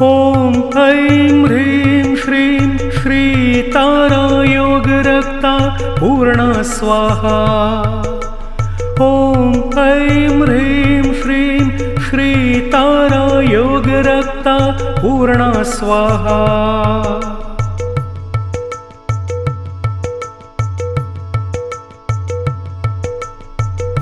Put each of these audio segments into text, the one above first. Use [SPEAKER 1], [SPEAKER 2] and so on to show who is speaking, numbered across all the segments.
[SPEAKER 1] ॐ ऐं ह्रीं श्रीं श्रीतारा योगरक्ता पूर्णा स्वाहा। ॐ ऐं ह्रीं श्रीं श्रीतारा योगरक्ता पूर्णा स्वाहा।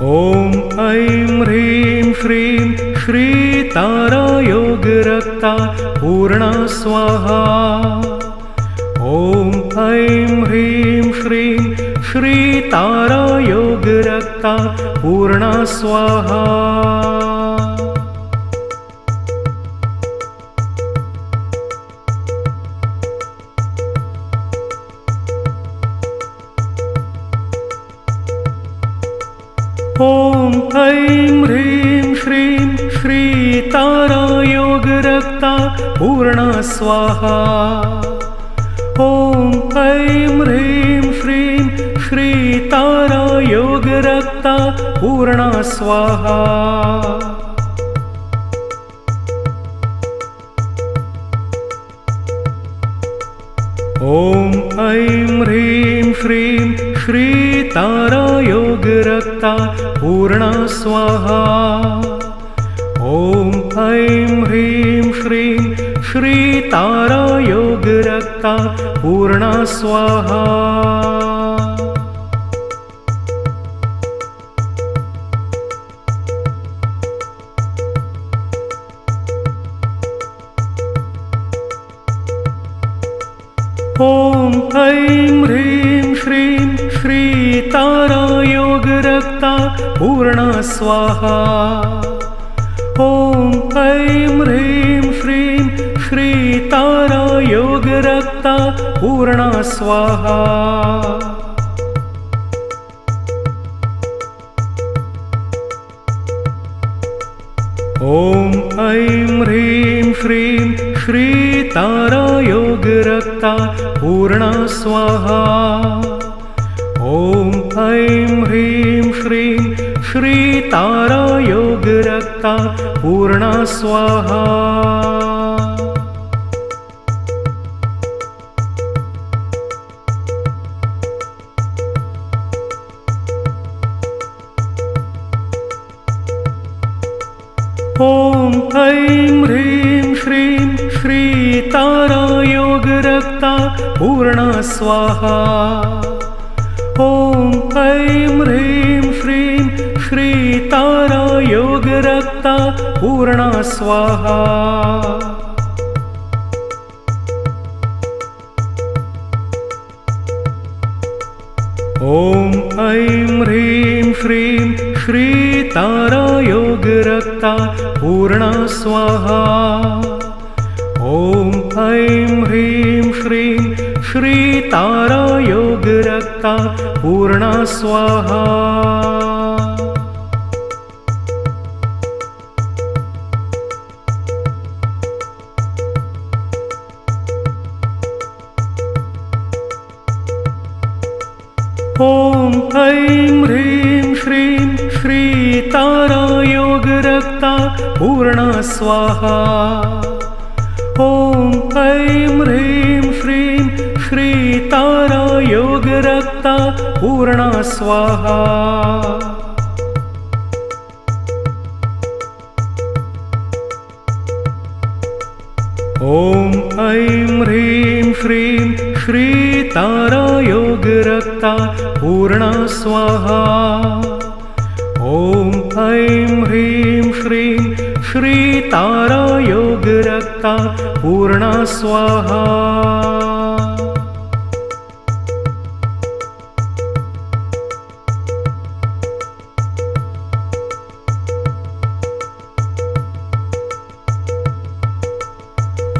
[SPEAKER 1] ॐ ऐं ह्रीं श्रीं श्रीतारा योगरक्ता पूर्णा स्वाहा। ॐ ऐं ह्रीं श्रीं श्रीतारा योगरक्ता पूर्णा स्वाहा। ॐ ऐं ह्रीं श्रीं श्रीतारा योगरक्ता पूर्णा स्वाहा। ॐ ऐं ह्रीं श्रीं श्रीतारा योगरक्ता पूर्णा स्वाहा। ॐ ऐं ह्रीं श्रीं श्रीतारा योगरक्ता पूर्णा स्वाहा। ॐ ऐं ह्रीं श्रीं श्रीतारा योगरक्ता पूर्णा स्वाहा। ॐ ऐं ह्रीं श्रीं श्रीतारा योगरक्ता पूर्णा स्वाहा। ॐ ऐं ह्रीं श्रीं श्रीतारा योगरक्ता पूर्णा स्वाहा। ॐ ऐं ह्रीं श्रीं श्रीतारा योगरक्ता पूर्णा स्वाहा। ॐ ऐं ह्रीं श्रीं श्रीतारा योगरक्ता पूर्णा स्वाहा। ॐ ऐं ह्रीं श्रीं श्रीतारा योगरक्ता पूर्णा स्वाहा। ॐ ऐं ह्रीं श्रीं श्रीतारा योगरक्ता पूर्णा स्वाहा। ॐ ऐं ह्रीं श्रीं श्रीतारा योगरक्ता पूर्णा स्वाहा। ॐ ऐं ह्रीं श्रीं श्रीतारा योगरक्ता पूर्णा स्वाहा। ॐ ऐं ह्रीं श्रीं श्रीतारा योगरक्ता पूर्णा स्वाहा। ॐ ऐं ह्रीं श्रीं श्रीतारा योगरक्ता पूर्णा स्वाहा। ॐ ऐं ह्रीं श्रीं श्रीतारा योगरक्ता पूर्णा स्वाहा। ॐ ऐं ह्रीं श्रीं श्रीतारा योगरक्ता पूर्णा स्वाहा।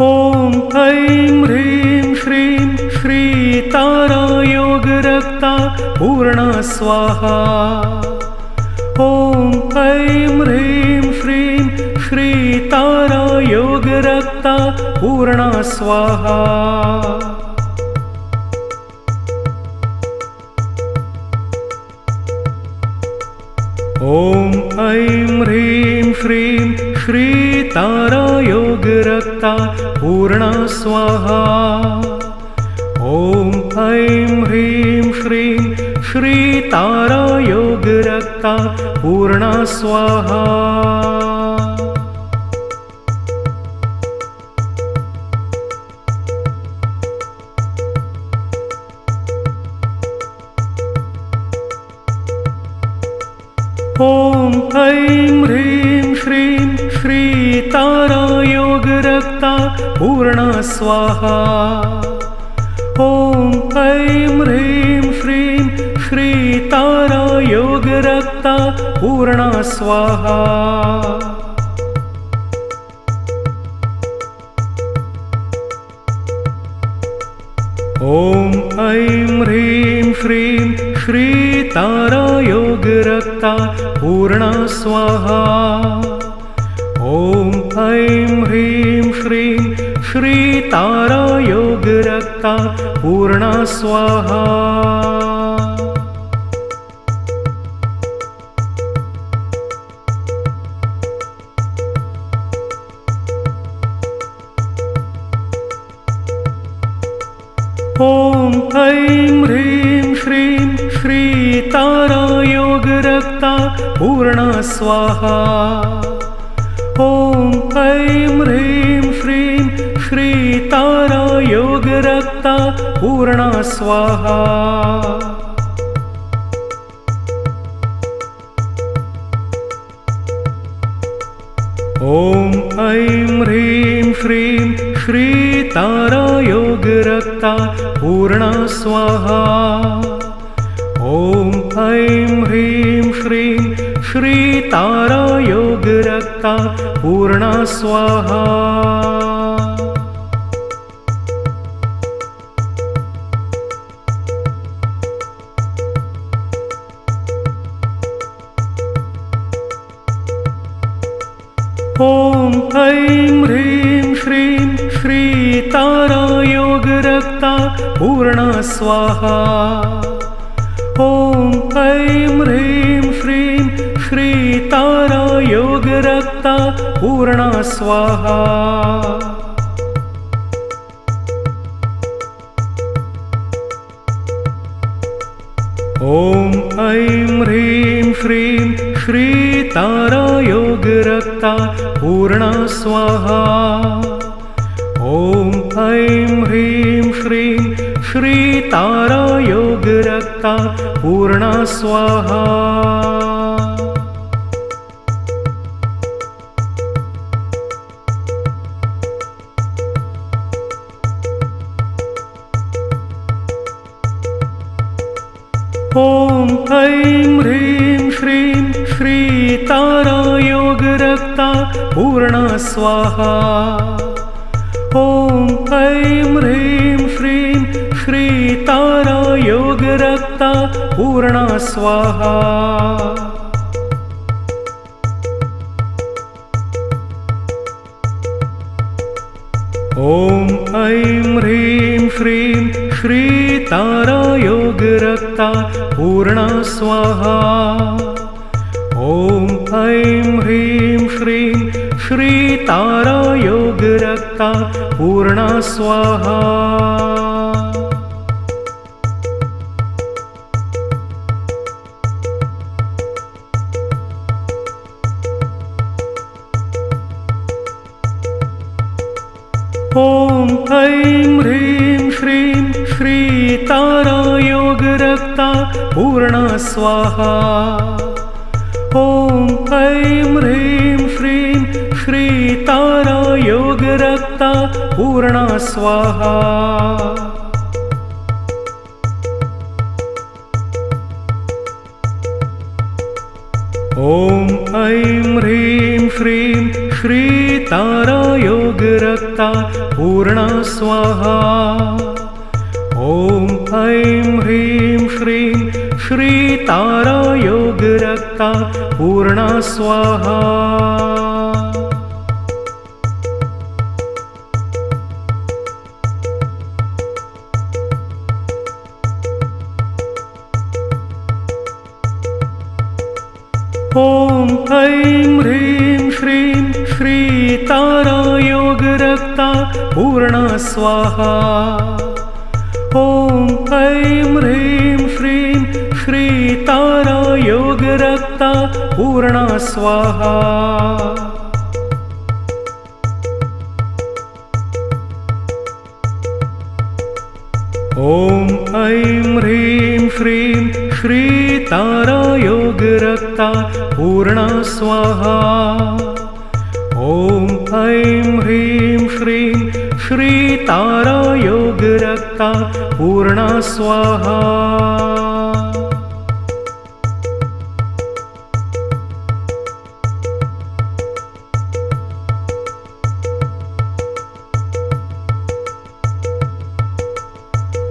[SPEAKER 1] ॐ ऐं ह्रीं श्रीं श्रीतारा योगरक्ता पूर्णा स्वाहा। ॐ ऐं ह्रीं श्रीं श्रीतारा योगरक्ता पूर्णा स्वाहा। ॐ ऐं ह्रीं श्रीं श्रीतारा योगरक्ता पूर्णा स्वाहा। ॐ ऐं ह्रीं श्रीं श्रीतारा योगरक्ता पूर्णा स्वाहा। ॐ ऐं ह्रीं श्रीं श्रीतारा योगरक्ता पूर्णा स्वाहा। ॐ ऐं ह्रीं श्रीं श्रीतारा योगरक्ता पूर्णा स्वाहा। ॐ ऐं ह्रीं श्रीं श्रीतारा योगरक्ता पूर्णा स्वाहा। ॐ ऐं ह्रीं श्रीं श्रीतारा योगरक्ता पूर्णा स्वाहा। ॐ ऐं ह्रीं श्रीं श्रीतारा योगरक्ता पूर्णा स्वाहा। ॐ ऐं ह्रीं श्रीं श्रीतारा योगरक्ता पूर्णा स्वाहा। ॐ ऐं ह्रीं श्रीं श्रीतारा योगरक्ता पूर्णा स्वाहा। ॐ ऐं ह्रीं श्रीं श्रीतारा योगरक्ता पूर्णा स्वाहा। ॐ ऐं ह्रीं श्रीं श्रीतारा योगरक्ता पूर्णा स्वाहा। ॐ ऐं ह्रीं श्रीं श्रीतारा योगरक्ता पूर्णा स्वाहा। ॐ ऐं ह्रीं श्रीं श्रीतारा योगरक्ता पूर्णा स्वाहा। ॐ ऐं ह्रीं श्रीं श्रीतारा योगरक्ता पूर्णा स्वाहा। ॐ ऐं ह्रीं श्रीं श्रीतारा योगरक्ता पूर्णा स्वाहा। ॐ ऐं ह्रीं श्रीं श्रीतारा योगरक्ता पूर्णा स्वाहा। ॐ ऐं ह्रीं श्रीं श्रीतारा योगरक्ता पूर्णा स्वाहा। ॐ ऐं ह्रीं श्रीं श्रीतारा योगरक्ता पूर्णा स्वाहा। ॐ ऐं ह्रीं श्रीं श्रीतारा योगरक्ता पूर्णा स्वाहा। ॐ ऐं ह्रीं श्रीं श्रीतारा योगरक्ता पूर्णा स्वाहा। ॐ ऐं ह्रीं श्रीं श्रीतारा योगरक्ता पूर्णा स्वाहा। ॐ ऐं ह्रीं श्रीं श्रीतारा योगरक्ता पूर्णा स्वाहा। ॐ ऐं ह्रीं श्रीं तारा योगरक्ता पूर्णा स्वाहा। ॐ ऐं ह्रीं श्रीं श्री तारा योगरक्ता पूर्णा स्वाहा। ॐ ऐं ह्रीं श्रीं श्री तारा योगरक्ता पूर्णा स्वाहा। ॐ ऐं ह्रीं श्रीं श्री तारा योगरक्ता पूर्णा स्वाहा।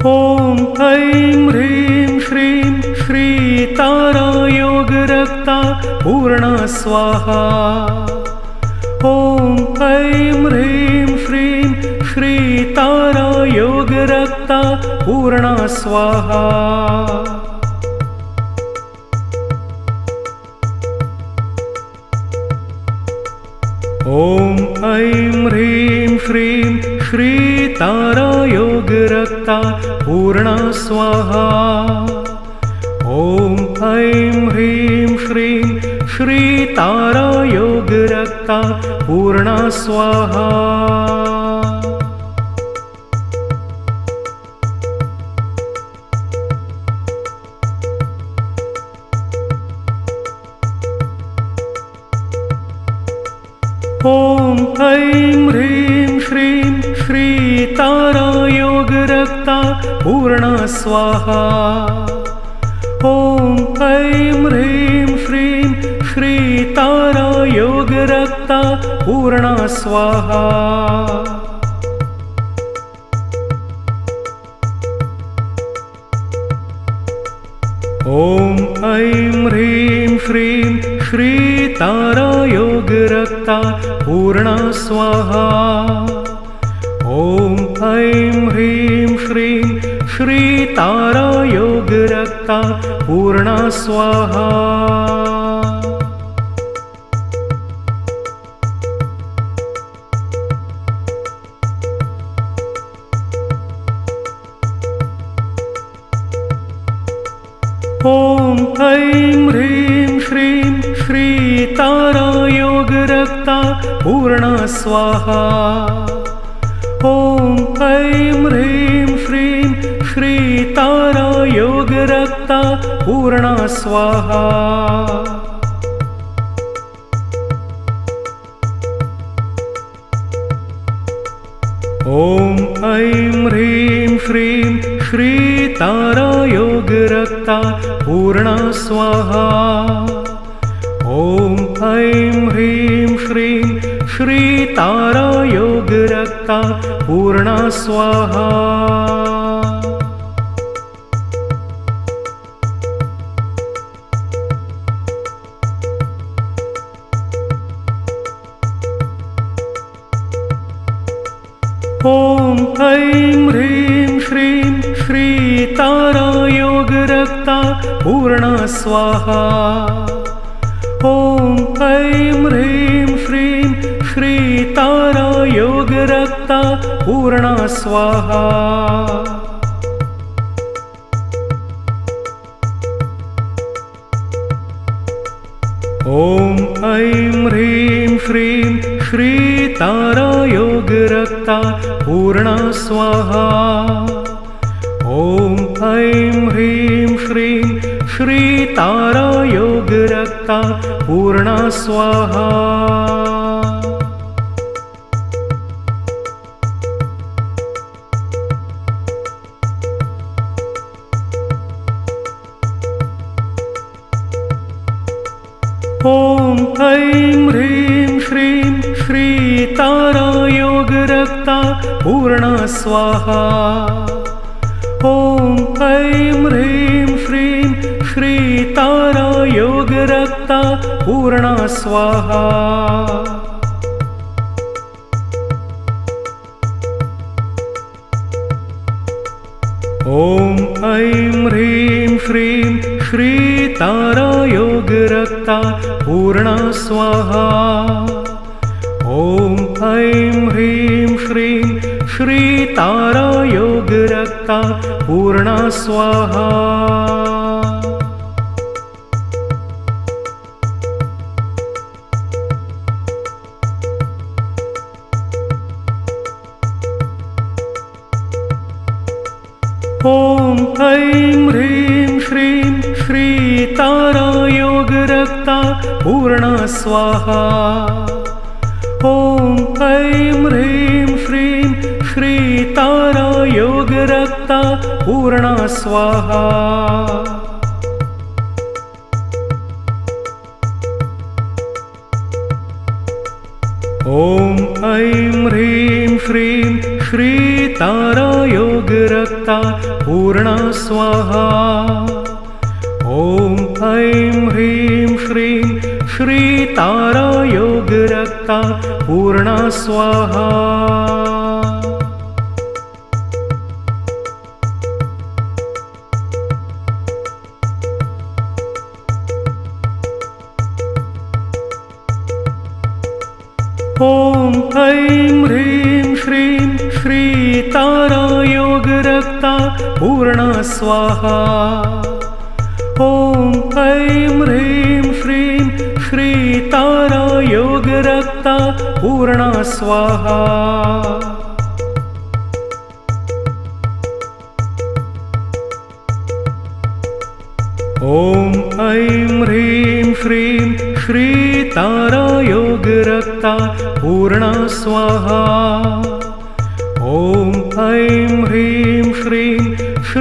[SPEAKER 1] ॐ ऐं ह्रीं श्रीं श्री तारा योगरक्ता पूर्णा स्वाहा। ॐ ऐं ह्रीं श्रीं श्री तारा योगरक्ता पूर्णा स्वाहा। ॐ ऐं ह्रीं श्रीं श्री तारा योगरक्ता पूर्णा स्वाहा। ॐ ऐं ह्रीं श्रीं श्री तारा योगरक्ता पूर्णा स्वाहा। ॐ ऐं ह्रीं श्रीं श्री तारा योगरक्ता पूर्णा स्वाहा। ॐ ऐं ह्रीं श्रीं श्री तारा योगरक्ता पूर्णा स्वाहा। ॐ ऐं ह्रीं श्रीं श्री तारा योगरक्ता पूर्णा स्वाहा। ॐ ऐं ह्रीं श्रीं श्री तारा योगरक्ता पूर्णा स्वाहा। ॐ ऐं ह्रीं श्रीं श्री तारा योगरक्ता पूर्णा स्वाहा। ॐ ऐं ह्रीं श्रीं श्री तारा योगरक्ता पूर्णा स्वाहा। ॐ ऐं ह्रीं श्रीं श्री तारा योगरक्ता पूर्णा स्वाहा। ॐ ऐं ह्रीं श्रीं श्री तारा योगरक्ता पूर्णा स्वाहा। ॐ ऐं ह्रीं श्रीं श्री तारा योगरक्ता पूर्णा स्वाहा। ॐ ऐं ह्रीं श्रीं श्री तारा योगरक्ता पूर्णा स्वाहा। ॐ ऐं ह्रीं श्रीं श्री तारा योगरक्ता पूर्णा स्वाहा। ॐ ऐं ह्रीं श्रीं श्री तारा योगरक्ता पूर्णा स्वाहा। ॐ ऐं ह्रीं श्रीं श्री तारा योगरक्ता पूर्णा स्वाहा। ॐ ऐं ह्रीं श्रीं श्री तारा योगरक्ता पूर्णा स्वाहा। ॐ ऐं ह्रीं श्रीं श्री तारा योगरक्ता पूर्णा स्वाहा। ॐ ऐं ह्रीं श्रीं श्रीतारा योगरक्ता पूर्णा स्वाहा। ॐ ऐं ह्रीं श्रीं श्रीतारा योगरक्ता पूर्णा स्वाहा। ॐ ऐं ह्रीं श्रीं श्रीतारा योगरक्ता पूर्णा स्वाहा। ॐ ऐं ह्रीं श्रीं श्रीतारा योगरक्ता पूर्णा स्वाहा। ॐ ऐं ह्रीं श्रीं श्रीतारा योगरक्ता पूर्णा स्वाहा। ॐ ऐं ह्रीं श्रीं श्रीतारा योगरक्ता पूर्णा स्वाहा। ॐ ऐं ह्रीं श्रीं श्रीतारा योगरक्ता पूर्णा स्वाहा। ॐ ऐं ह्रीं श्रीं श्रीतारा योगरक्ता पूर्णा स्वाहा। ॐ ऐं ह्रीं श्रीं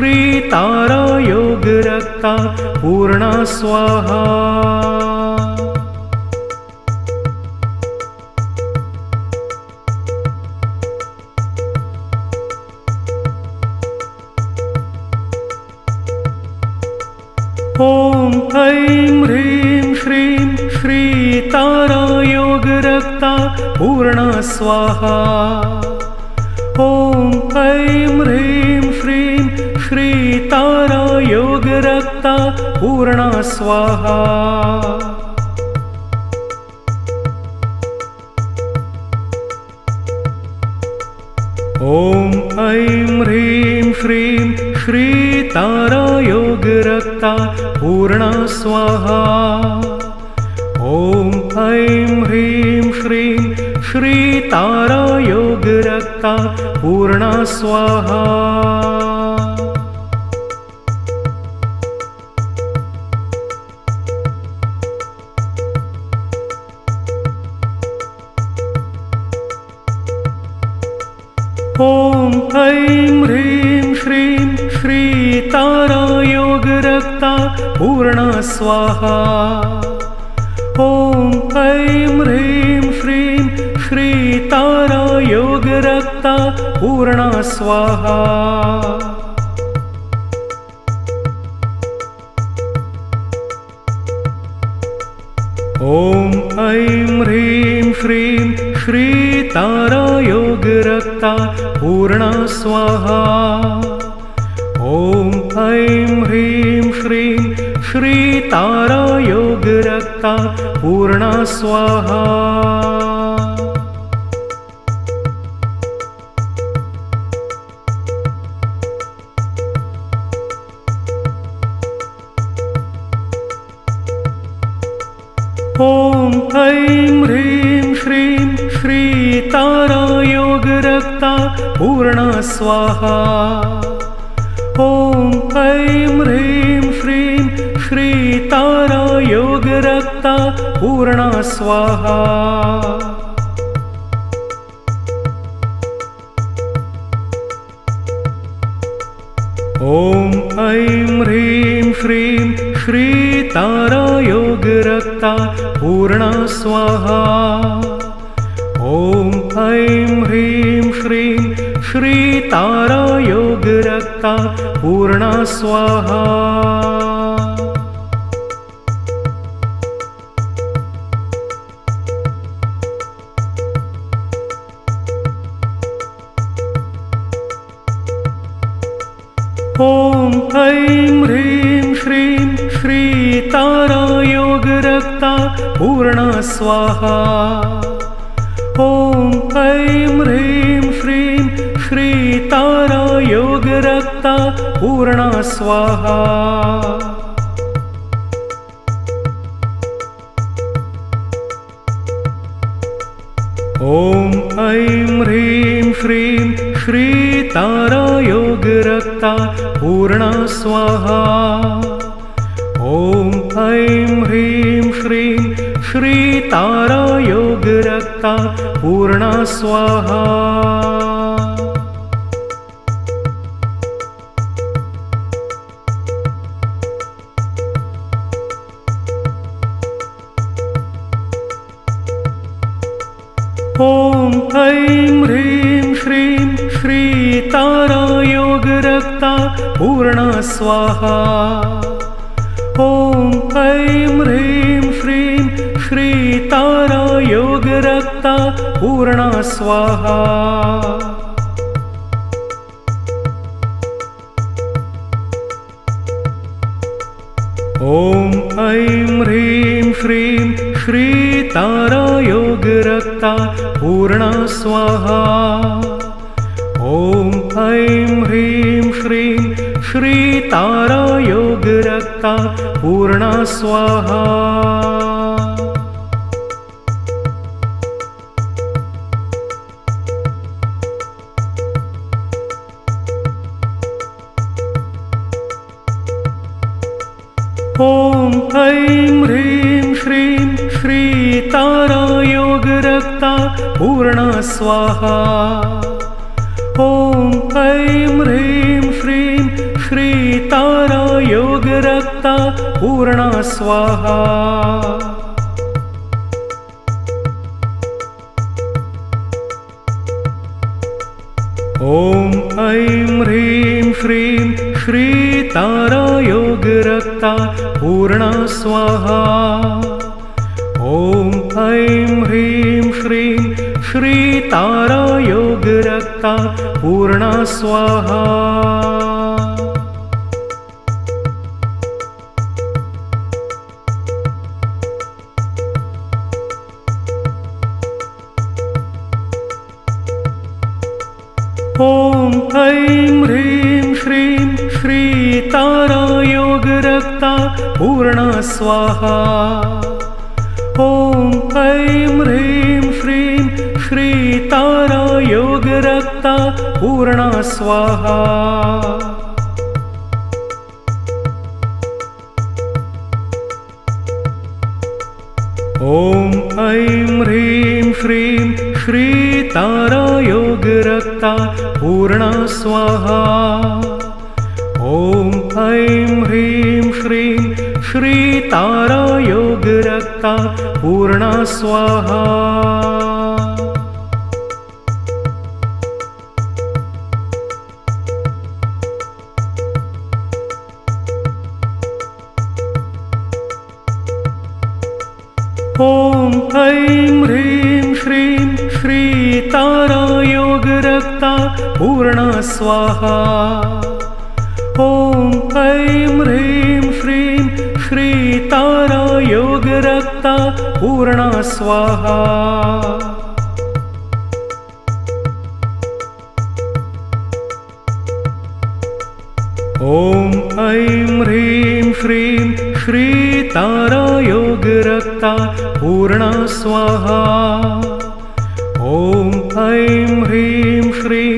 [SPEAKER 1] श्रीतारा योगरक्ता पूर्णा स्वाहा। ॐ ऐं ह्रीं श्रीं श्रीतारा योगरक्ता पूर्णा स्वाहा। ॐ ऐं ह्रीं श्रीं श्रीतारा योगरक्ता पूर्णा स्वाहा। ॐ ऐं ह्रीं श्रीं श्रीतारा योगरक्ता पूर्णा स्वाहा। ॐ ऐं ह्रीं श्रीं श्रीतारा योगरक्ता पूर्णा स्वाहा। ॐ ऐं ह्रीं श्रीं श्रीतारा योगरक्ता पूर्णा स्वाहा। ॐ ऐं ह्रीं श्रीं श्रीतारा योगरक्ता पूर्णा स्वाहा। ॐ ऐं ह्रीं श्रीं श्रीतारा योगरक्ता पूर्णा स्वाहा। ॐ ऐं ह्रीं श्रीं श्रीतारा योगरक्ता पूर्णा स्वाहा। ॐ ऐं ह्रीं श्रीं श्रीतारा योगरक्ता पूर्णा स्वाहा। ॐ ऐं ह्रीं श्रीं श्रीतारा योगरक्ता पूर्णा स्वाहा। ॐ ऐं ह्रीं श्रीं श्रीतारा योगरक्ता पूर्णा स्वाहा। ॐ ऐं ह्रीं श्रीं श्रीतारा योगरक्ता पूर्णा स्वाहा। ॐ ऐं ह्रीं श्रीं श्रीतारा योगरक्ता पूर्णा स्वाहा। ॐ ऐं ह्रीं श्रीं श्रीतारा योगरक्ता पूर्णा स्वाहा। ॐ ऐं ह्रीं श्रीं श्रीतारा योगरक्ता पूर्णा स्वाहा। ॐ ऐं ह्रीं श्रीं श्रीतारा योगरक्ता पूर्णा स्वाहा। ॐ ऐं ह्रीं श्रीं श्रीतारा योगरक्ता पूर्णा स्वाहा। ॐ ऐं ह्रीं श्रीं श्रीतारा योगरक्ता पूर्णा स्वाहा। ॐ ऐं ह्रीं श्रीं श्रीतारा योगरक्ता पूर्णा स्वाहा। ॐ ऐं ह्रीं श्रीं श्रीतारा योगरक्ता पूर्णा स्वाहा। ॐ ऐं ह्रीं श्रीं श्रीतारा योगरक्ता पूर्णा स्वाहा। ॐ ऐं ह्रीं श्रीं श्रीतारा योगरक्ता पूर्णा स्वाहा। ॐ ऐं ह्रीं श्रीं श्रीतारा योगरक्ता पूर्णा स्वाहा। ॐ ऐं ह्रीं श्रीं श्रीतारा योगरक्ता पूर्णा स्वाहा। ॐ ऐं ह्रीं श्रीं श्रीतारा योगरक्ता पूर्णा स्वाहा। ॐ ऐं ह्रीं श्रीं श्रीतारा योगरक्ता पूर्णा स्वाहा। ॐ ऐं ह्रीं श्रीं श्रीतारा योगरक्ता पूर्णा स्वाहा। ॐ ऐं ह्रीं श्रीं श्रीतारा योगरक्ता पूर्णा स्वाहा। ॐ ऐं ह्रीं श्रीं श्रीतारा योगरक्ता पूर्णा स्वाहा। ॐ ऐं ह्रीं श्रीं श्रीतारा योगरक्ता पूर्णा स्वाहा। ॐ ऐं ह्रीं श्रीं श्रीतारा योगरक्ता पूर्णा स्वाहा। ॐ ऐं ह्रीं श्रीं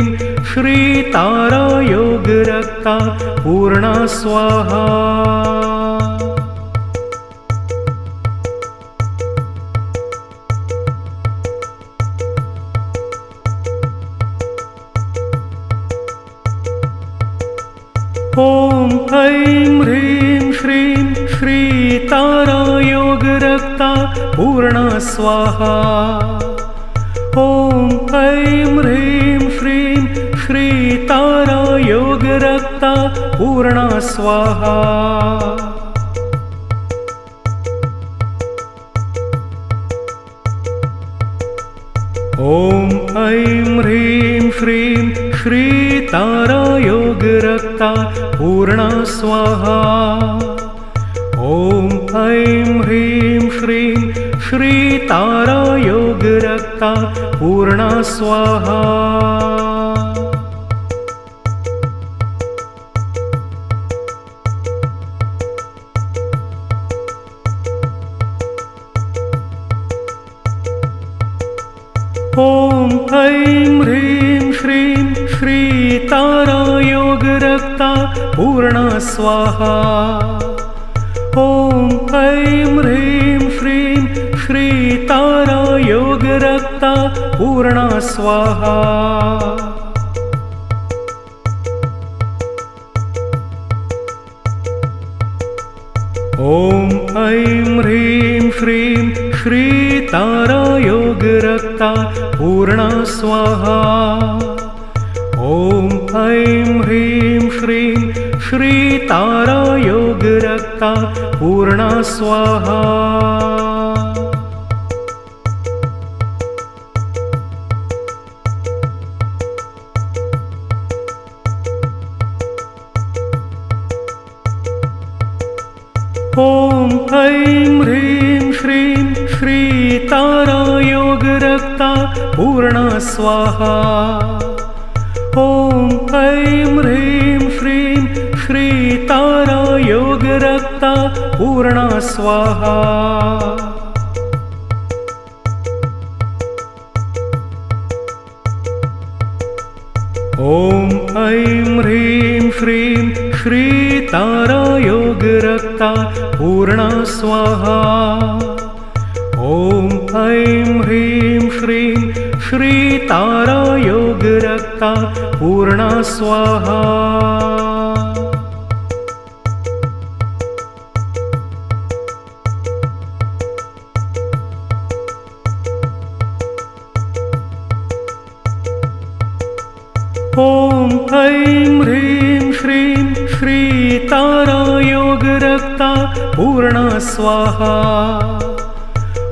[SPEAKER 1] श्रीतारा योगरक्ता पूर्णा स्वाहा। ॐ ऐं ह्रीं श्रीं श्रीतारा योगरक्ता पूर्णा स्वाहा। ॐ ऐं ह्रीं श्रीं श्रीतारा योगरक्ता पूर्णा स्वाहा। ॐ ऐं ह्रीं श्रीं श्रीतारा योगरक्ता पूर्णा स्वाहा। ॐ ऐं ह्रीं श्रीं श्री तारा योग रक्ता पूर्णा स्वाहा। ॐ ऐं ह्रीं श्रीं श्री तारा योग रक्ता पूर्णा स्वाहा। ॐ ऐं ह्रीं श्रीं श्री तारा योग रक्ता पूर्णा स्वाहा। ॐ ऐं ह्रीं श्रीं श्री तारा योग रक्ता पूर्णा स्वाहा। ॐ ऐं ह्रीं श्रीं श्री तारा योग रक्ता पूर्णा स्वाहा। ॐ ऐं ह्रीं श्रीं श्री तारा योग रक्ता पूर्णा स्वाहा। ॐ ऐं ह्रीं श्रीं श्री तारा योग रक्ता पूर्णा स्वाहा। ॐ ऐं ह्रीं श्रीं श्री तारा योग रक्ता पूर्णा स्वाहा। ॐ ऐं ह्रीं श्रीं श्री तारा योग रक्ता पूर्णा स्वाहा। ॐ ऐं ह्रीं श्रीं श्री तारा योग रक्ता पूर्णा स्वाहा।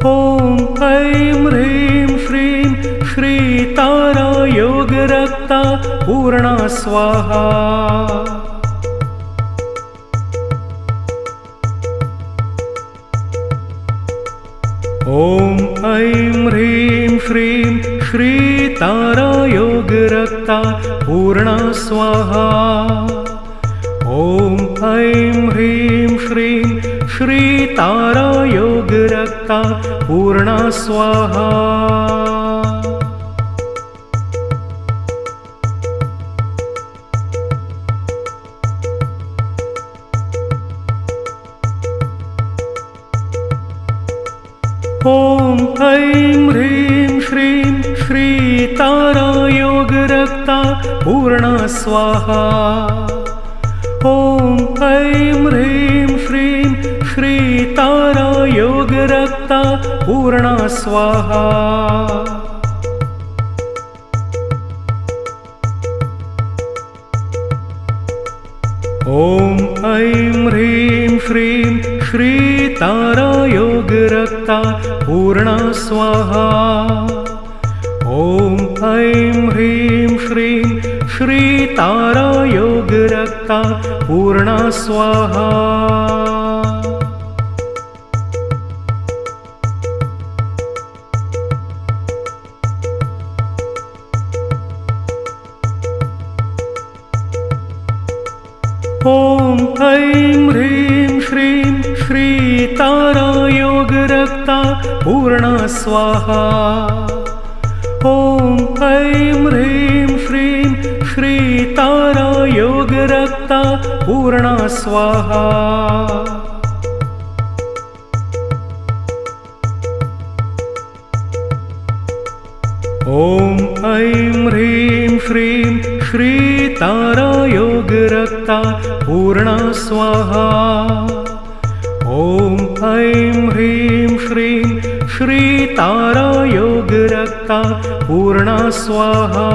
[SPEAKER 1] ॐ ऐं ह्रीं श्रीं श्री तारा योग रक्ता पूर्णा स्वाहा। ॐ ऐं ह्रीं श्रीं श्री तारा योग रक्ता पूर्णा स्वाहा। ॐ ऐं ह्रीं श्रीं श्री तारा योग रक्ता पूर्णा स्वाहा। ॐ ऐं ह्रीं श्रीं श्री तारा योग रक्ता पूर्णा स्वाहा। ॐ ऐं ह्रीं श्रीं श्री तारा योग रक्ता पूर्णा स्वाहा। ॐ ऐं ह्रीं श्रीं श्री तारा योग रक्ता पूर्णा स्वाहा। ॐ ऐं ह्रीं श्रीं श्री तारा योग रक्ता पूर्णा स्वाहा। ॐ ऐं ह्रीं श्रीं श्री तारा योग रक्ता पूर्णा स्वाहा। ॐ ऐं ह्रीं श्रीं श्री तारा योग रक्ता पूर्णा स्वाहा। ॐ ऐं ह्रीं श्रीं श्री तारा योग रक्ता पूर्णा स्वाहा। ॐ ऐं ह्रीं श्रीं श्री तारा योग रक्ता पूर्णा स्वाहा।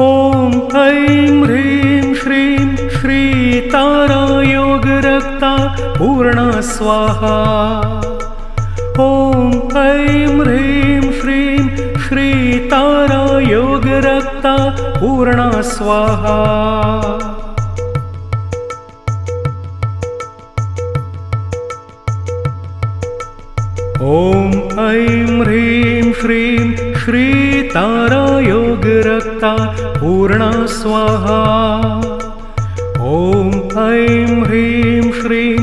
[SPEAKER 1] ॐ ऐं ह्रीं श्रीं श्री तारा योग रक्ता पूर्णा स्वाहा। ॐ ऐं ह्रीं श्रीं श्रीतारा योगरक्ता पूर्णा स्वाहा। ॐ ऐं ह्रीं श्रीं श्रीतारा योगरक्ता पूर्णा स्वाहा। ॐ ऐं ह्रीं श्रीं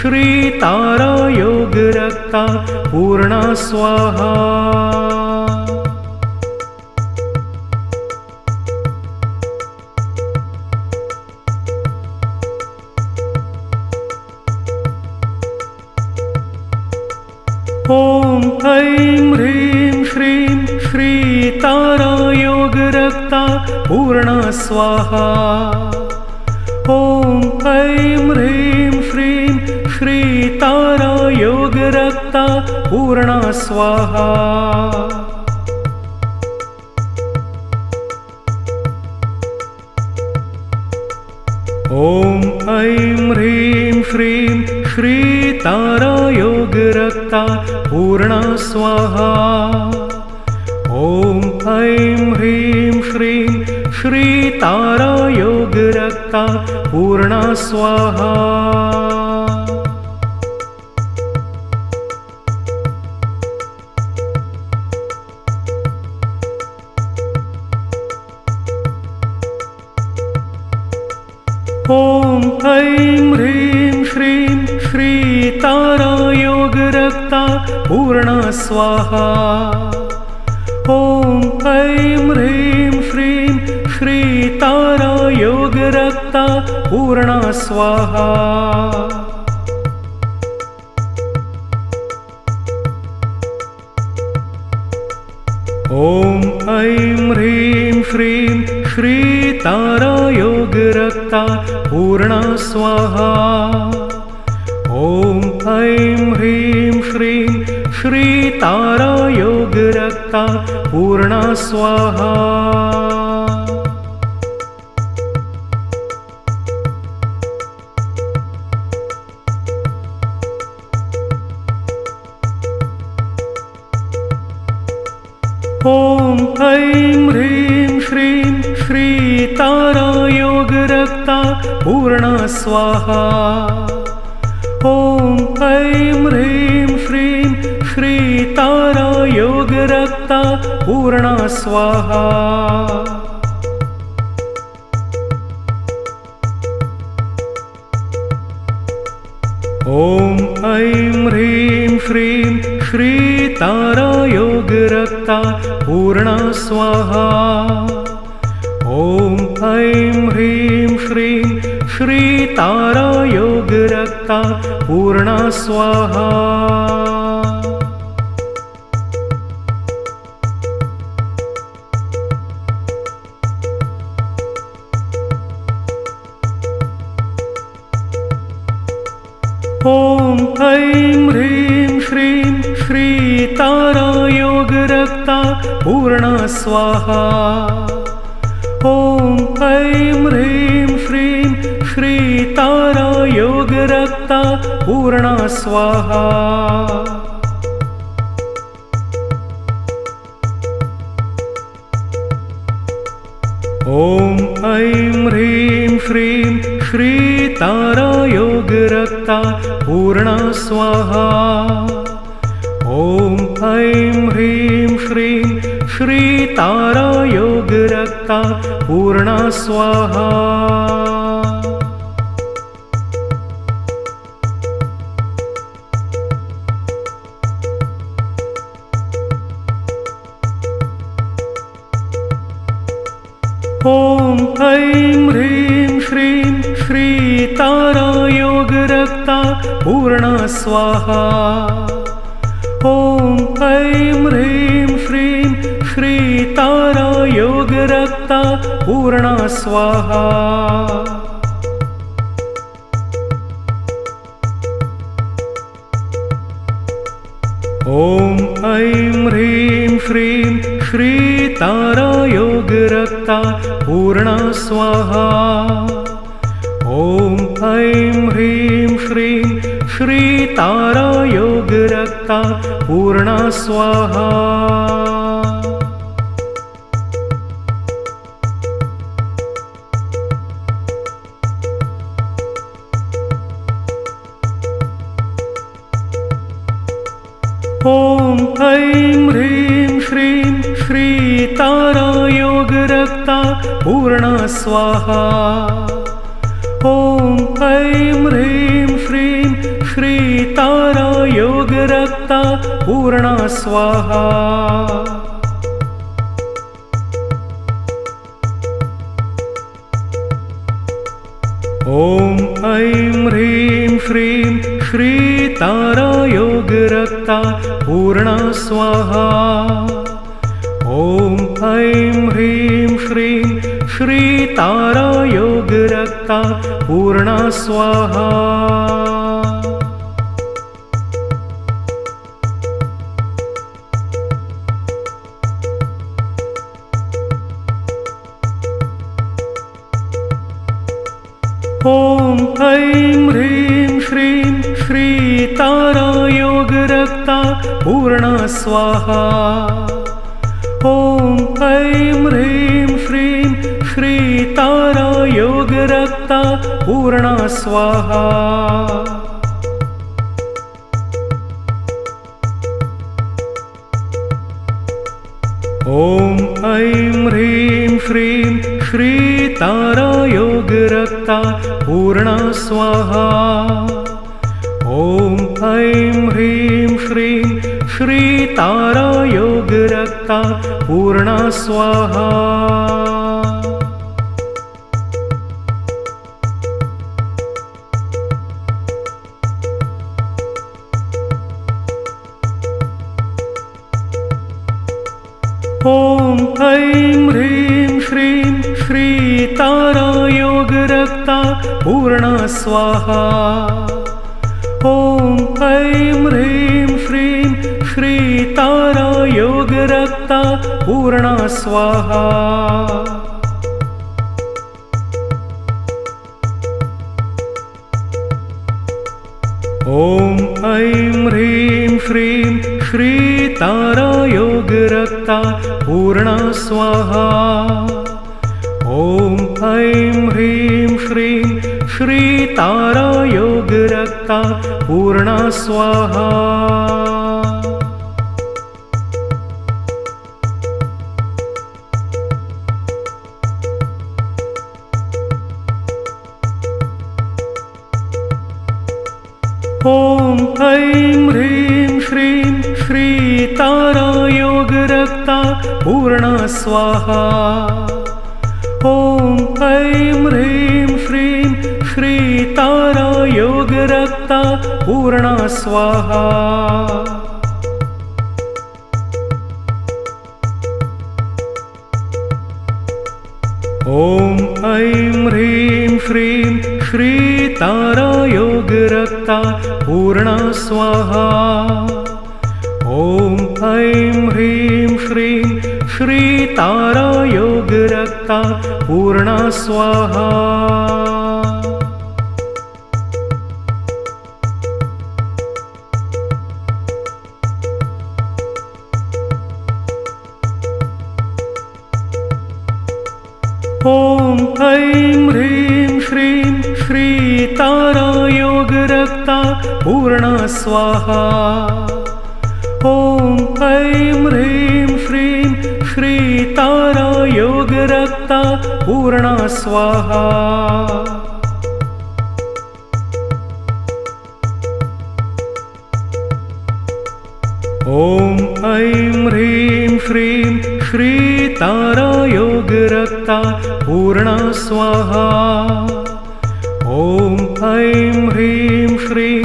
[SPEAKER 1] श्रीतारा योगरक्ता पूर्णा स्वाहा। ॐ ऐं ह्रीं श्रीं श्रीतारा योगरक्ता पूर्णा स्वाहा। ॐ ऐं ह्रीं श्रीं श्रीतारा योगरक्ता पूर्णा स्वाहा। ॐ ऐं ह्रीं श्रीं श्रीतारा योगरक्ता पूर्णा स्वाहा। ॐ ऐं ह्रीं श्रीं श्रीतारा योगरक्ता पूर्णा स्वाहा। ॐ ऐं ह्रीं श्रीं श्रीतारा योगरक्ता पूर्णा स्वाहा। ॐ ऐं ह्रीं श्रीं श्रीतारा योगरक्ता पूर्णा स्वाहा। ॐ ऐं ह्रीं श्रीं श्रीतारा योगरक्ता पूर्णा स्वाहा। ॐ ऐं ह्रीं श्रीं श्रीतारा योगरक्ता पूर्णा स्वाहा। ॐ ऐं ह्रीं श्रीं श्रीतारा योगरक्ता पूर्णा स्वाहा। ॐ ऐं ह्रीं श्रीं श्रीतारा योगरक्ता पूर्णा स्वाहा। ॐ ऐं ह्रीं श्रीं श्रीतारा योगरक्ता पूर्णा स्वाहा। ॐ ऐं ह्रीं श्रीं श्रीतारा योगरक्ता पूर्णा स्वाहा। ॐ ऐं ह्रीं श्रीं श्रीतारा योगरक्ता पूर्णा स्वाहा। ॐ ऐं ह्रीं श्रीं श्रीतारा योगरक्ता पूर्णा स्वाहा। ॐ ऐं ह्रीं श्रीं श्रीतारा योगरक्ता पूर्णा स्वाहा। ॐ ऐं ह्रीं श्रीं श्रीतारा योगरक्ता पूर्णा स्वाहा। ॐ ऐं ह्रीं श्रीं श्रीतारा योगरक्ता पूर्णा स्वाहा। ॐ ऐं ह्रीं श्रीं श्रीतारा योगरक्ता पूर्णा स्वाहा। ॐ ऐं ह्रीं श्रीं श्रीतारा योगरक्ता पूर्णा स्वाहा। ॐ ऐं ह्रीं श्रीं श्रीतारा योगरक्ता पूर्णा स्वाहा। ॐ ऐं ह्रीं श्रीं श्रीतारा योगरक्ता पूर्णा स्वाहा। ॐ ऐं ह्रीं श्रीं श्रीतारा योगरक्ता पूर्णा स्वाहा। ॐ ऐं ह्रीं श्रीं श्रीतारा योगरक्ता पूर्णा स्वाहा। ॐ ऐं ह्रीं श्रीं श्रीतारा योगरक्ता पूर्णा स्वाहा। ॐ ऐं ह्रीं श्रीं श्रीतारा योगरक्ता पूर्णा स्वाहा। ॐ ऐं ह्रीं श्रीं श्रीतारा योगरक्ता पूर्णा स्वाहा। ॐ ऐं ह्रीं श्रीं श्रीतारा योगरक्ता पूर्णा स्वाहा। ॐ ऐं ह्रीं श्रीं श्रीतारा योगरक्ता पूर्णा स्वाहा। ॐ ऐं ह्रीं श्रीं श्रीतारा योगरक्ता पूर्णा स्वाहा। ॐ ऐं ह्रीं श्रीं श्रीतारा योगरक्ता पूर्णा स्वाहा। ॐ ऐं ह्रीं श्रीं श्रीतारा योगरक्ता पूर्णा स्वाहा। ॐ ऐं ह्रीं श्रीं श्रीतारा योगरक्ता पूर्णा स्वाहा। ॐ ऐं ह्रीं श्रीं श्रीतारा योगरक्ता पूर्णा स्वाहा। ॐ ऐं ह्रीं श्रीं श्रीतारा योगरक्ता पूर्णा स्वाहा। ॐ ऐं ह्रीं श्रीं श्रीतारा योगरक्ता पूर्णा स्वाहा। ॐ ऐं ह्रीं श्रीं श्रीतारा योगरक्ता पूर्णा स्वाहा। ॐ ऐं ह्रीं श्रीं श्रीतारा योगरक्ता पूर्णा स्वाहा। ॐ ऐं ह्रीं श्रीं श्रीतारा योगरक्ता पूर्णा स्वाहा। ॐ ऐं ह्रीं श्रीं श्रीतारा योगरक्ता पूर्णा स्वाहा। ॐ ऐं ह्रीं श्रीं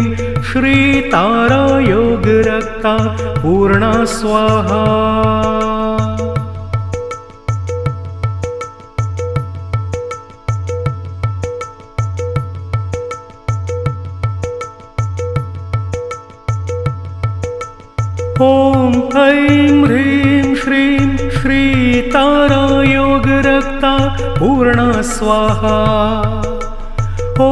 [SPEAKER 1] श्रीतारा योगरक्ता पूर्णा स्वाहा। ॐ ऐं ह्रीं श्रीं श्रीतारा योगरक्ता पूर्णा स्वाहा। ॐ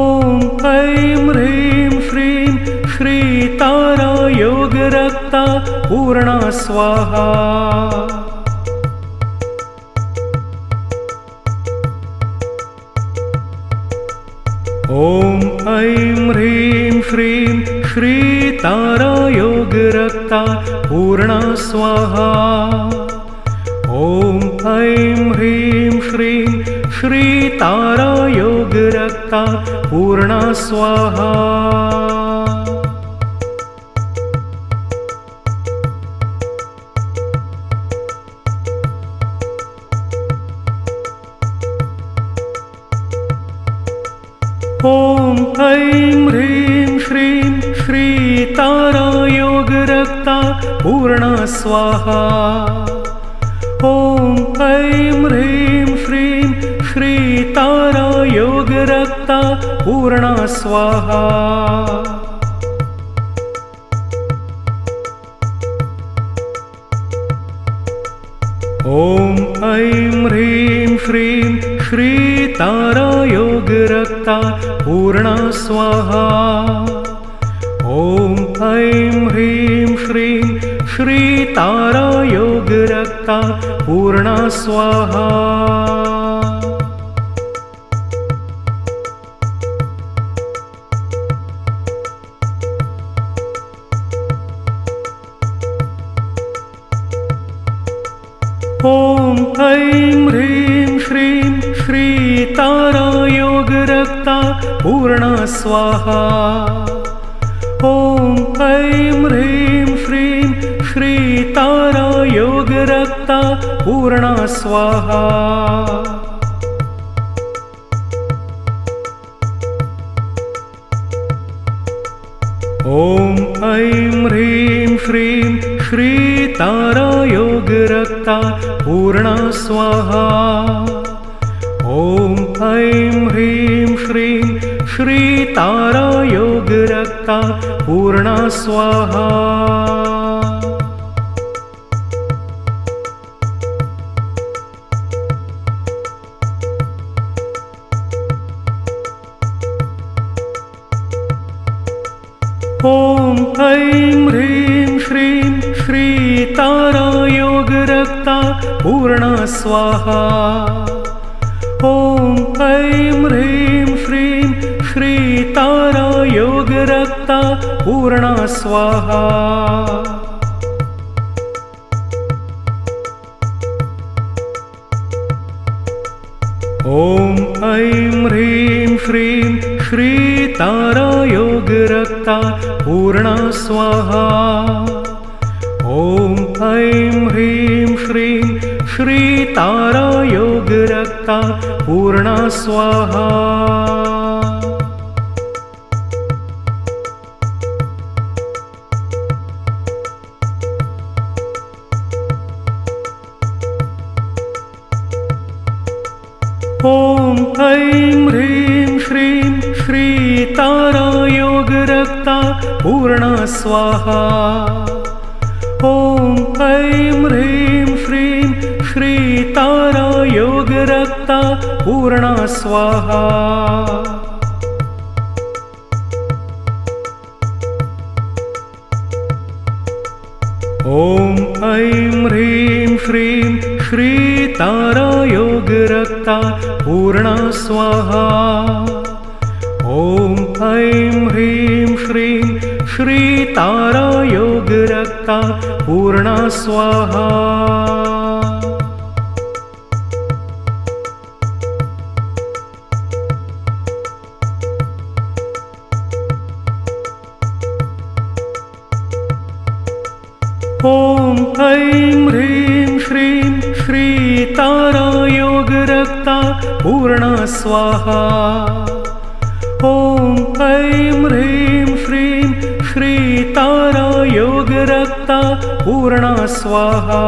[SPEAKER 1] ऐं ह्रीं श्रीं श्रीतारा योगरक्ता पूर्णा स्वाहा। ॐ ऐं ह्रीं श्रीं श्रीतारा तारा योगरक्ता पूर्णा स्वाहा। ॐ ऐं ह्रीं श्रीं श्री तारा योगरक्ता पूर्णा स्वाहा। ॐ ऐं ह्रीं श्रीं श्री तारा योगरक्ता पूर्णा स्वाहा। ॐ ऐं ह्रीं श्रीं श्री तारा योगरक्ता पूर्णा स्वाहा। ॐ ऐं ह्रीं श्रीं श्री तारा योगरक्ता पूर्णा स्वाहा। ॐ ऐं ह्रीं श्रीं श्री तारा योगरक्ता पूर्णा स्वाहा। ॐ ऐं ह्रीं श्रीं श्री तारा योगरक्ता पूर्णा स्वाहा। ॐ ऐं ह्रीं श्रीं श्री तारा योगरक्ता पूर्णा स्वाहा। ॐ ऐं ह्रीं श्रीं श्री तारा योगरक्ता पूर्णा स्वाहा। ॐ ऐं ह्रीं श्रीं श्री तारा योगरक्ता पूर्णा स्वाहा। ॐ ऐं ह्रीं श्रीं श्री तारा योगरक्ता पूर्णा स्वाहा। ॐ ऐं ह्रीं श्रीं श्री तारा योगरक्ता पूर्णा स्वाहा। ॐ ऐं ह्रीं श्रीं श्री तारा योगरक्ता पूर्णा स्वाहा। ॐ ऐं ह्रीं श्रीं श्री तारा योगरक्ता पूर्णा स्वाहा। ॐ ऐं ह्रीं श्रीं श्री तारा योगरक्ता पूर्णा स्वाहा। ॐ ऐं ह्रीं श्रीं श्री तारा योगरक्ता पूर्णा स्वाहा। ॐ ऐं ह्रीं श्रीं श्री तारा योगरक्ता पूर्णा स्वाहा। ॐ ऐं ह्रीं श्रीं श्री तारा योगरक्ता पूर्णा स्वाहा। ॐ ऐं ह्रीं श्रीं श्री तारा योगरक्ता पूर्णा स्वाहा। ॐ ऐं ह्रीं श्रीं श्री तारा योगरक्ता पूर्णा स्वाहा।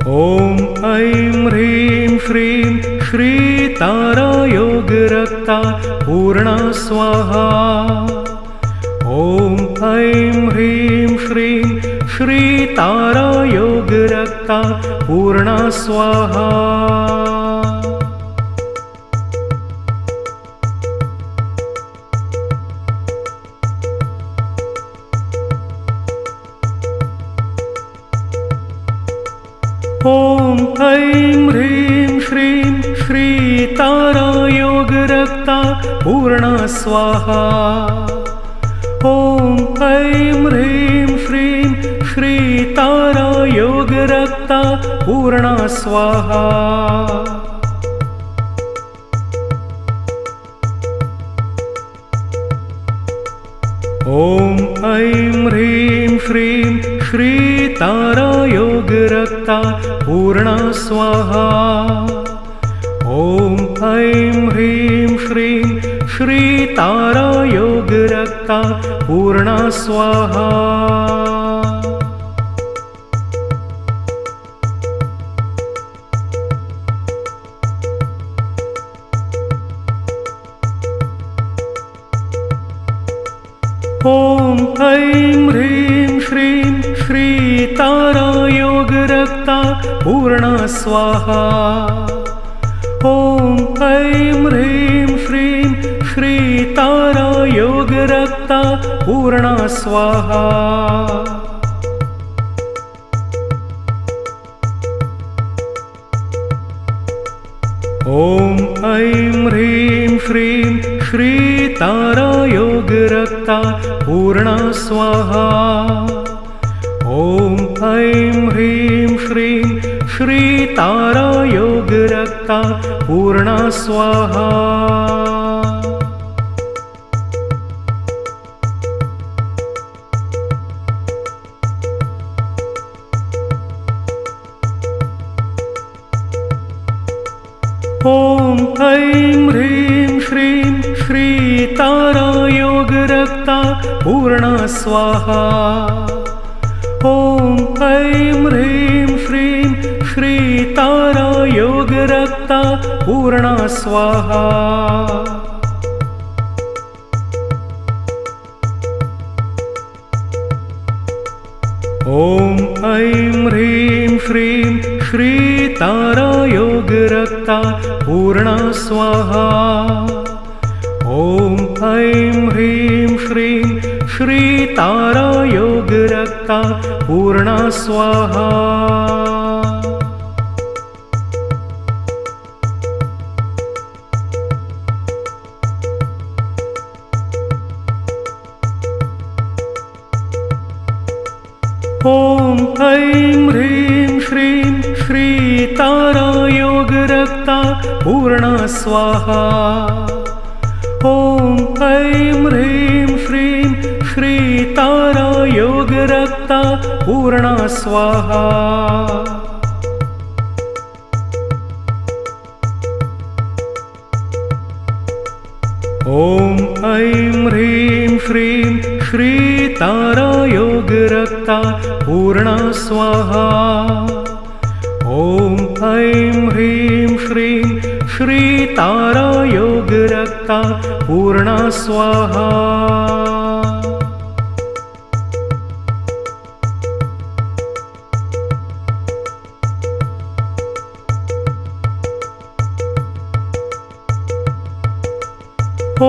[SPEAKER 1] ॐ ऐं ह्रीं श्रीं श्री तारा योगरक्ता पूर्णा स्वाहा। ॐ ऐं ह्रीं श्रीं श्री तारा योगरक्ता पूर्णा स्वाहा। ॐ ऐं ह्रीं श्रीं श्री पूर्णा स्वाहा। ॐ ऐं ह्रीं श्रीं श्रीतारा योगरक्ता पूर्णा स्वाहा। ॐ ऐं ह्रीं श्रीं श्रीतारा योगरक्ता पूर्णा स्वाहा। ॐ ऐं ह्रीं श्रीं श्रीतारा योगरक्ता पूर्णा स्वाहा। ॐ ऐं ह्रीं श्रीं श्रीतारा योगरक्ता पूर्णा स्वाहा। ॐ ऐं ह्रीं श्रीं श्रीतारा योगरक्ता पूर्णा स्वाहा। ॐ ऐं ह्रीं श्रीं श्रीतारा योगरक्ता पूर्णा स्वाहा। ॐ ऐं ह्रीं श्रीं श्रीतारा योगरक्ता पूर्णा स्वाहा। ॐ ऐं ह्रीं श्रीं श्रीतारा योगरक्ता पूर्णा स्वाहा। ॐ ऐं ह्रीं श्रीं श्रीतारा योगरक्ता पूर्णा स्वाहा। ॐ ऐं ह्रीं श्रीं श्रीतारा योगरक्ता पूर्णा स्वाहा। ॐ ऐं ह्रीं श्रीं श्रीतारा योगरक्ता पूर्णा स्वाहा। ॐ ऐं ह्रीं श्रीं श्रीतारा योगरक्ता पूर्णा स्वाहा। ॐ ऐं ह्रीं श्रीं श्रीतारा योगरक्ता पूर्णा स्वाहा। ॐ ऐं ह्रीं श्रीं श्रीतारा योगरक्ता पूर्णा स्वाहा। ॐ ऐं ह्रीं श्रीं श्रीतारा योगरक्ता पूर्णा स्वाहा।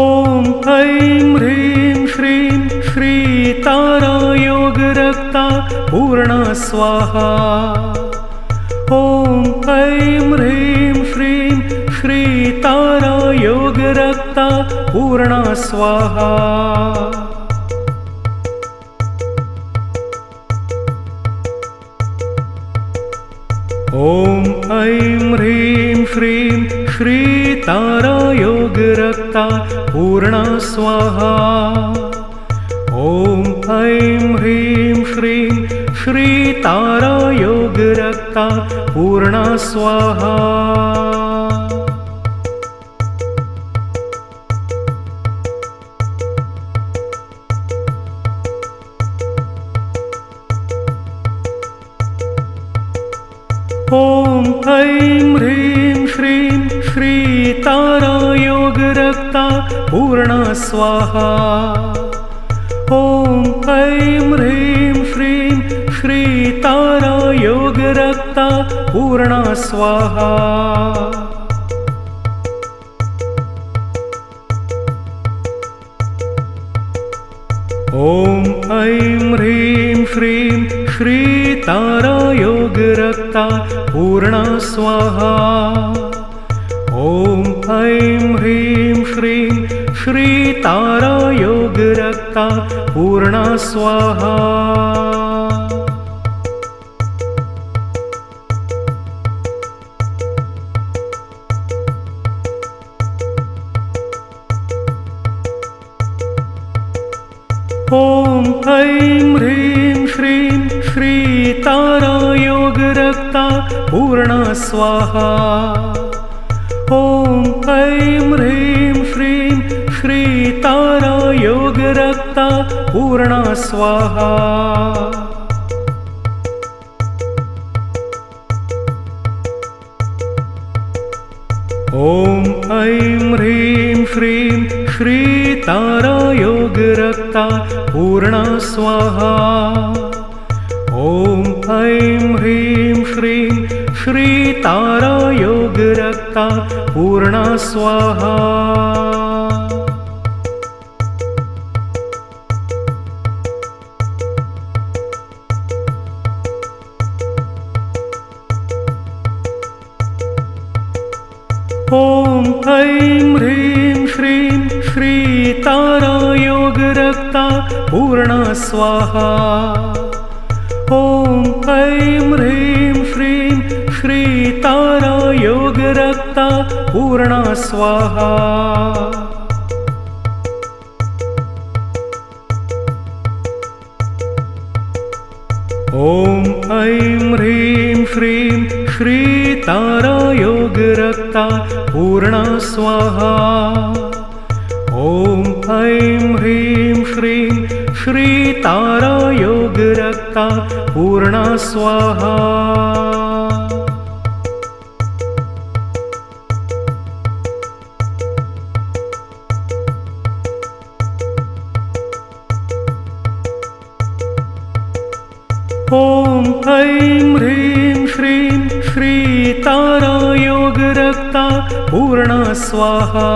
[SPEAKER 1] ॐ ऐं ह्रीं श्रीं श्रीतारा योगरक्ता पूर्णा स्वाहा। ॐ ऐं ह्रीं श्रीं श्रीतारा योगरक्ता पूर्णा स्वाहा। ॐ ऐं ह्रीं श्रीं श्रीतारा योगरक्ता पूर्णा स्वाहा। ॐ ऐं ह्रीं श्रीं श्रीतारा योगरक्ता पूर्णा स्वाहा। ॐ ऐं ह्रीं श्रीं श्रीतारा योगरक्ता पूर्णा स्वाहा। ॐ ऐं ह्रीं श्रीं श्रीतारा योगरक्ता पूर्णा स्वाहा। ॐ ऐं ह्रीं श्रीं श्रीतारा योगरक्ता पूर्णा स्वाहा। ॐ ऐं ह्रीं श्रीं श्री तारा योगरक्ता पूर्णा स्वाहा। ॐ ऐं ह्रीं श्रीं श्री तारा योगरक्ता पूर्णा स्वाहा। ॐ ऐं ह्रीं श्रीं श्री तारा योगरक्ता पूर्णा स्वाहा। ॐ ऐं ह्रीं श्रीं श्री तारा योगरक्ता पूर्णा स्वाहा। ॐ ऐं ह्रीं श्रीं श्री तारा योगरक्ता पूर्णा स्वाहा। ॐ ऐं ह्रीं श्रीं श्री तारा योगरक्ता पूर्णा स्वाहा। ॐ ऐं ह्रीं श्रीं श्री तारा योगरक्ता पूर्णा स्वाहा। ॐ ऐं ह्रीं श्रीं श्री तारा योगरक्ता पूर्णा स्वाहा। ॐ ऐं ह्रीं श्रीं श्री तारा योगरक्ता पूर्णा स्वाहा। ॐ ऐं ह्रीं श्रीं श्री तारा योगरक्ता पूर्णा स्वाहा।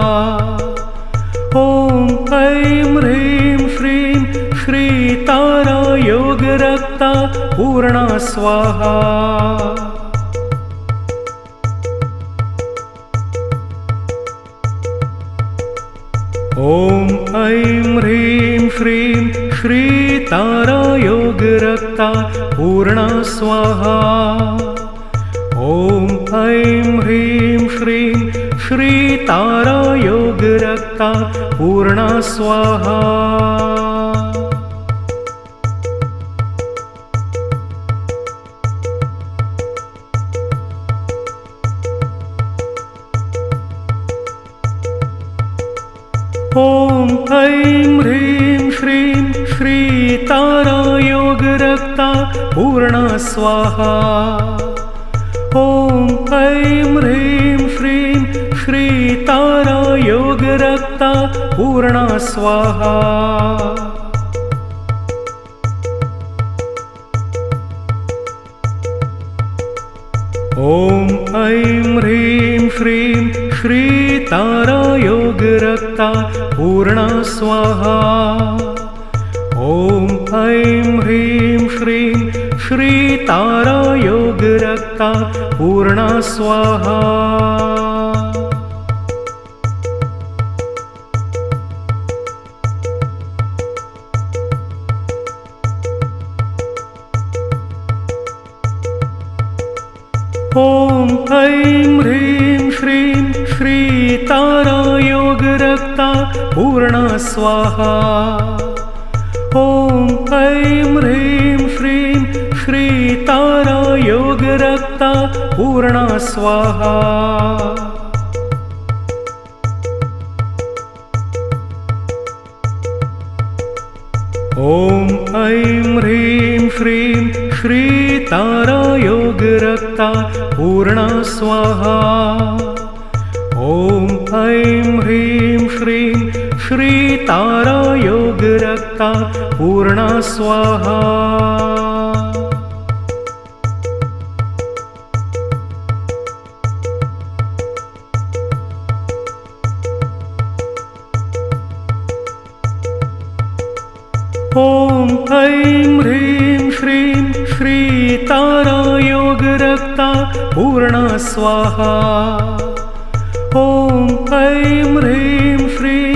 [SPEAKER 1] ॐ ऐं ह्रीं श्रीं श्री तारा योगरक्ता पूर्णा स्वाहा। ॐ ऐं ह्रीं श्रीं श्री तारा योगरक्ता पूर्णा स्वाहा। ॐ ऐं ह्रीं श्रीं श्री तारा योगरक्ता पूर्णा स्वाहा। ॐ ऐं ह्रीं श्रीं श्री तारा योगरक्ता पूर्णा स्वाहा। ॐ ऐं ह्रीं श्रीं श्री तारा योगरक्ता पूर्णा स्वाहा। ॐ ऐं ह्रीं श्रीं श्री तारा योगरक्ता पूर्णा स्वाहा। ॐ ऐं ह्रीं श्रीं श्री तारा योगरक्ता पूर्णा स्वाहा। ॐ ऐं ह्रीं श्रीं श्री तारा योगरक्ता पूर्णा स्वाहा। ॐ ऐं ह्रीं श्रीं श्री तारा योगरक्ता पूर्णा स्वाहा। ॐ ऐं ह्रीं श्रीं श्री तारा योगरक्ता पूर्णा स्वाहा। ॐ ऐं ह्रीं श्रीं श्री तारा योगरक्ता पूर्णा स्वाहा। ॐ ऐं ह्रीं श्रीं श्री तारा योगरक्ता पूर्णा स्वाहा। ॐ ऐं ह्रीं श्रीं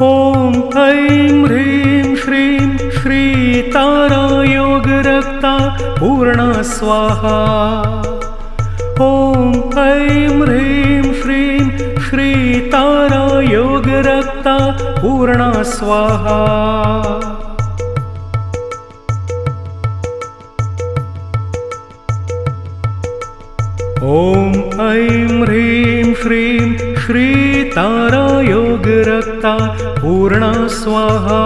[SPEAKER 1] ॐ ऐं ह्रीं श्रीं श्रीतारा योगरक्ता पूर्णा स्वाहा। ॐ ऐं ह्रीं श्रीं श्रीतारा योगरक्ता पूर्णा स्वाहा। ॐ ऐं ह्रीं श्रीं श्रीतारा योगरक्ता पूर्णा स्वाहा।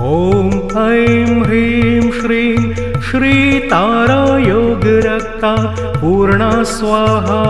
[SPEAKER 1] ॐ ऐं ह्रीं श्रीं श्रीतारा योगरक्ता पूर्णा स्वाहा।